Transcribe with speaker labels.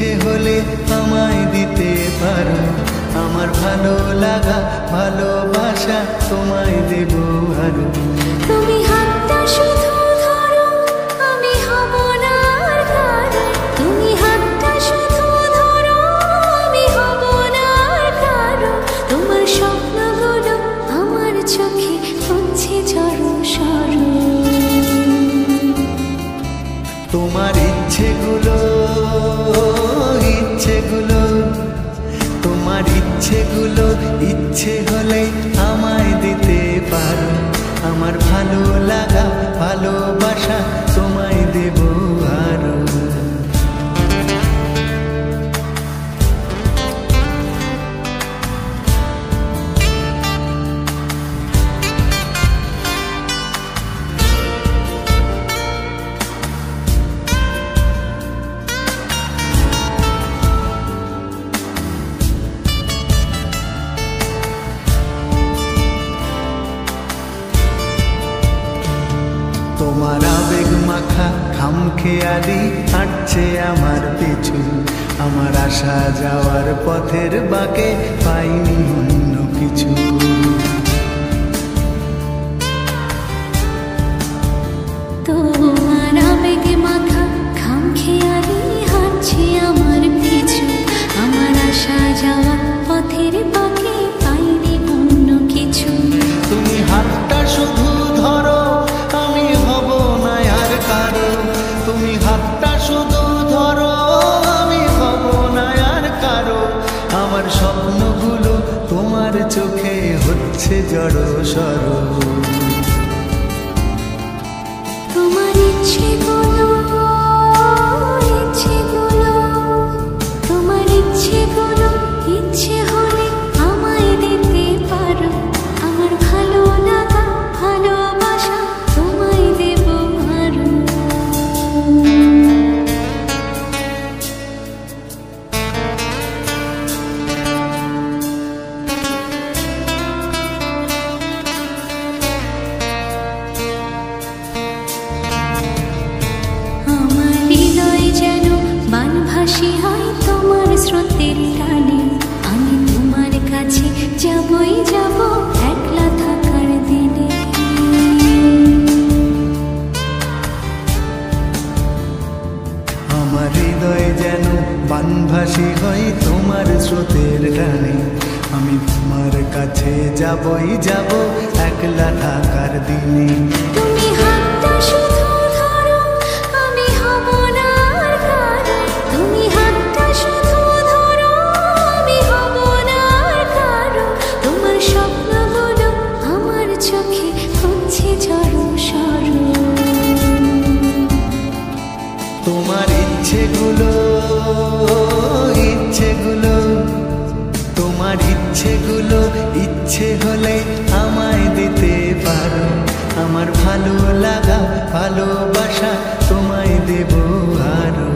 Speaker 1: ইচ্ছে হলে আমায় দিতে পারো, আমার ভালো লাগা ভালোবাসা তোমায় দেব আরো।
Speaker 2: তুমি হাতটা শুধু ধরো, আমি হব না আর কারো। তুমি হাতটা শুধু ধরো, আমি হব না আর কারো। তোমার স্বপ্নগুলো আমার চোখে হচ্ছে ঝড়ো সরো।
Speaker 1: তোমার ইচ্ছেগুলো তোমার ইচ্ছেগুলো ইচ্ছে হলে আমায় দিতে পারো, আমার ভালো লাগা ভালোবাসা তোমায় দেব আরো। তোমার আবেগ মাখা খামখেয়ালি হাঁটছে আমার পিছু, আমার আসা যাওয়ার পথের বাঁকে পাইনি অন্য কিছু।
Speaker 2: তোমার আবেগ মাখা খামখেয়ালি হাঁটছে আমার পিছু, আমার আসা যাওয়া পথের বাঁকে পাইনি অন্য কিছু।
Speaker 1: তুমি হাতটা শুধু ধরো, আমি হব না আর কারো। তুমি হাতটা শুধু ধরো, আমি হব না আর কারো। আমার স্বপ্নগুলো তোমার চোখে হচ্ছে জড়ো সরো।
Speaker 2: তোমার ইচ্ছেগুলো তোমার ইচ্ছেগুলো ইচ্ছে হলে আমায় দিতে পারো, আমার ভালো লাগা ভালোবাসা তোমায় দেব আরো। আমার হৃদয় যেন বানভাসী হয় তোমার স্রোতের টানে, আমি তোমার কাছে যাবই যাব একলা থাকার দিনে।
Speaker 1: আমার হৃদয় যেন বানভাসী হয় তোমার স্রোতের টানে, আমি তোমার কাছে যাবই যাব একলা থাকার দিনে।
Speaker 2: তুমি হাতটা শুধু ধরো, আমি হব না আর কারো। তুমি হাতটা শুধু ধরো, আমি হব না আর কারো। তোমার স্বপ্নগুলো আমার চোখে হচ্ছে ঝড়ো সরো।
Speaker 1: তোমার ইচ্ছেগুলো তোমার ইচ্ছেগুলো ইচ্ছে হলে আমায় দিতে পারো, আমার ভালো লাগা ভালোবাসা তোমায় দেব আরো।